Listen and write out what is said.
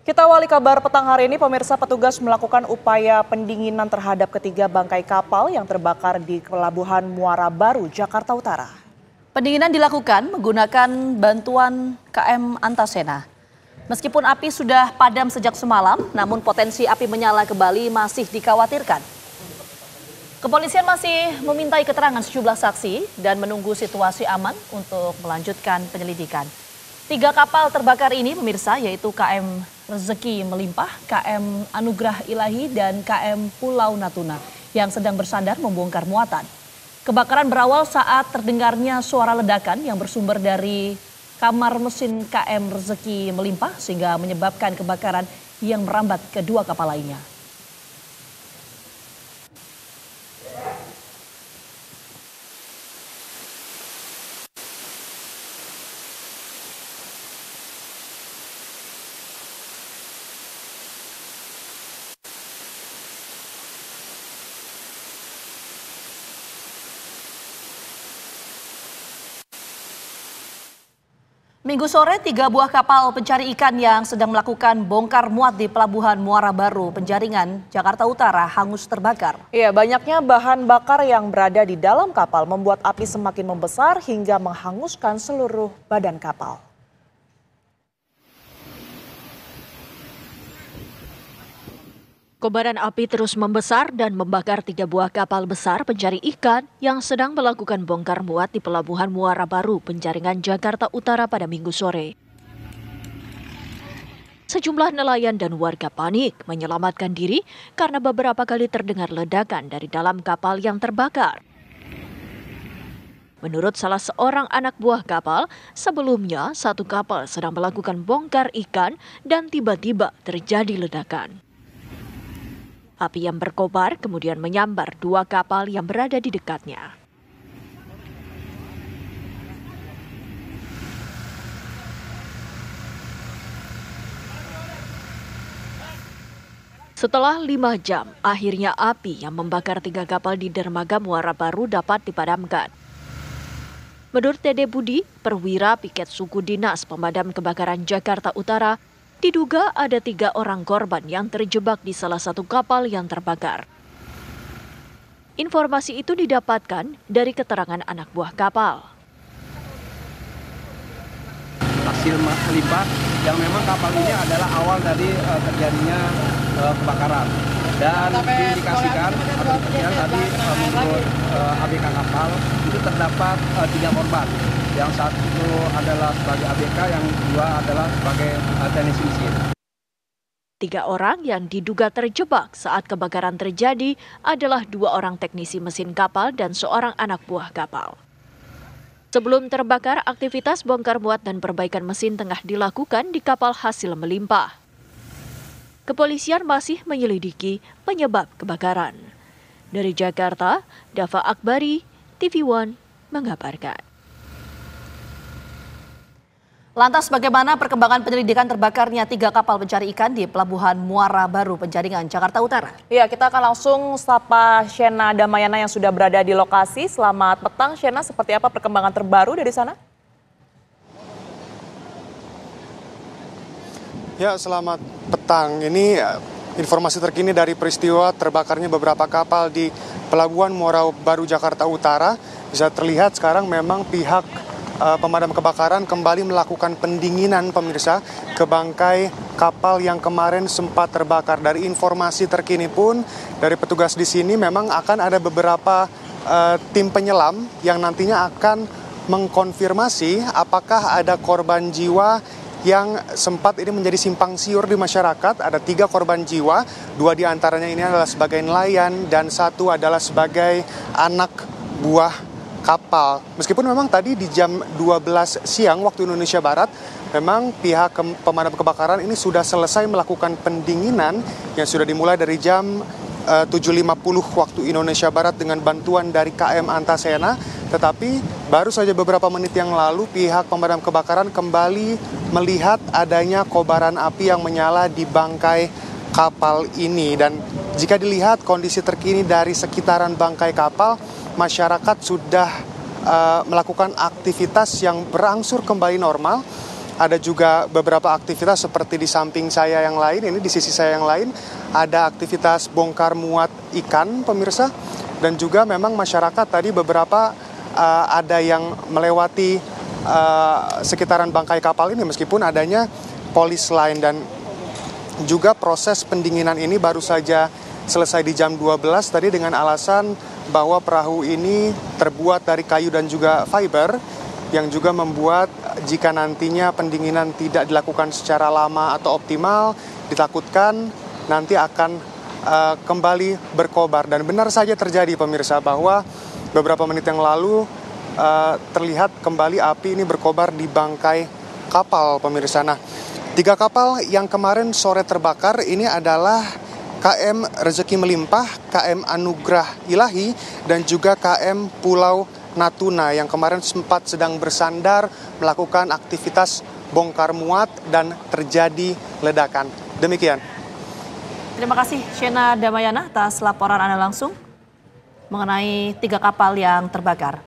Kita awali kabar petang hari ini, pemirsa. Petugas melakukan upaya pendinginan terhadap ketiga bangkai kapal yang terbakar di Pelabuhan Muara Baru, Jakarta Utara. Pendinginan dilakukan menggunakan bantuan KM Antasena. Meskipun api sudah padam sejak semalam, namun potensi api menyala kembali masih dikhawatirkan. Kepolisian masih memintai keterangan sejumlah saksi dan menunggu situasi aman untuk melanjutkan penyelidikan. 3 kapal terbakar ini, pemirsa, yaitu KM Rezeki Melimpah, KM Anugerah Ilahi, dan KM Pulau Natuna yang sedang bersandar membongkar muatan. Kebakaran berawal saat terdengarnya suara ledakan yang bersumber dari kamar mesin KM Rezeki Melimpah sehingga menyebabkan kebakaran yang merambat ke 2 kapal lainnya. Minggu sore, 3 buah kapal pencari ikan yang sedang melakukan bongkar muat di Pelabuhan Muara Baru, Penjaringan, Jakarta Utara hangus terbakar. Iya, banyaknya bahan bakar yang berada di dalam kapal membuat api semakin membesar hingga menghanguskan seluruh badan kapal. Kobaran api terus membesar dan membakar 3 buah kapal besar pencari ikan yang sedang melakukan bongkar muat di Pelabuhan Muara Baru, Penjaringan, Jakarta Utara pada Minggu sore. Sejumlah nelayan dan warga panik menyelamatkan diri karena beberapa kali terdengar ledakan dari dalam kapal yang terbakar. Menurut salah seorang anak buah kapal, sebelumnya satu kapal sedang melakukan bongkar ikan dan tiba-tiba terjadi ledakan. Api yang berkobar kemudian menyambar 2 kapal yang berada di dekatnya. Setelah 5 jam, akhirnya api yang membakar 3 kapal di dermaga Muara Baru dapat dipadamkan. Menurut Dede Budi, perwira piket suku Dinas Pemadam Kebakaran Jakarta Utara, diduga ada 3 orang korban yang terjebak di salah satu kapal yang terbakar. Informasi itu didapatkan dari keterangan anak buah kapal. Hasil melimpah yang memang kapal ini adalah awal dari terjadinya kebakaran. Dan diindikasikan atau kemudian tadi menurut ABK kapal itu terdapat 3 korban. Yang satu adalah sebagai ABK, yang kedua adalah sebagai teknisi mesin. 3 orang yang diduga terjebak saat kebakaran terjadi adalah 2 orang teknisi mesin kapal dan seorang anak buah kapal. Sebelum terbakar, aktivitas bongkar muat dan perbaikan mesin tengah dilakukan di kapal hasil melimpah. Kepolisian masih menyelidiki penyebab kebakaran. Dari Jakarta, Dava Akbari, TV One mengabarkan. Lantas bagaimana perkembangan penyelidikan terbakarnya 3 kapal pencari ikan di Pelabuhan Muara Baru, Penjaringan, Jakarta Utara? Iya, kita akan langsung sapa Shena Damayana yang sudah berada di lokasi. Selamat petang, Shena. Seperti apa perkembangan terbaru dari sana? Ya, selamat petang. Ini informasi terkini dari peristiwa terbakarnya beberapa kapal di Pelabuhan Muara Baru, Jakarta Utara. Bisa terlihat sekarang memang pihak pemadam kebakaran kembali melakukan pendinginan, pemirsa, ke bangkai kapal yang kemarin sempat terbakar. Dari informasi terkini pun dari petugas di sini memang akan ada beberapa tim penyelam yang nantinya akan mengkonfirmasi apakah ada korban jiwa yang sempat ini menjadi simpang siur di masyarakat. Ada 3 korban jiwa, 2 diantaranya ini adalah sebagai nelayan dan 1 adalah sebagai anak buah kapal. Meskipun memang tadi di jam 12 siang waktu Indonesia Barat, memang pihak pemadam kebakaran ini sudah selesai melakukan pendinginan yang sudah dimulai dari jam 7.50 waktu Indonesia Barat dengan bantuan dari KM Antasena. Tetapi baru saja beberapa menit yang lalu pihak pemadam kebakaran kembali melihat adanya kobaran api yang menyala di bangkai kapal ini. Dan jika dilihat kondisi terkini dari sekitaran bangkai kapal, masyarakat sudah melakukan aktivitas yang berangsur kembali normal. ada juga beberapa aktivitas seperti di samping saya yang lain, ini di sisi saya yang lain, ada aktivitas bongkar muat ikan, pemirsa. Dan juga memang masyarakat tadi beberapa ada yang melewati sekitaran bangkai kapal ini meskipun adanya polis line, dan juga proses pendinginan ini baru saja selesai di jam 12 tadi dengan alasan bahwa perahu ini terbuat dari kayu dan juga fiber, yang juga membuat jika nantinya pendinginan tidak dilakukan secara lama atau optimal, ditakutkan nanti akan kembali berkobar. Dan benar saja terjadi, pemirsa, bahwa beberapa menit yang lalu terlihat kembali api ini berkobar di bangkai kapal, pemirsa. Nah, 3 kapal yang kemarin sore terbakar ini adalah KM Rezeki Melimpah, KM Anugerah Ilahi, dan juga KM Pulau Natuna yang kemarin sempat sedang bersandar melakukan aktivitas bongkar muat dan terjadi ledakan. Demikian. Terima kasih Shena Damayana atas laporan Anda langsung mengenai 3 kapal yang terbakar.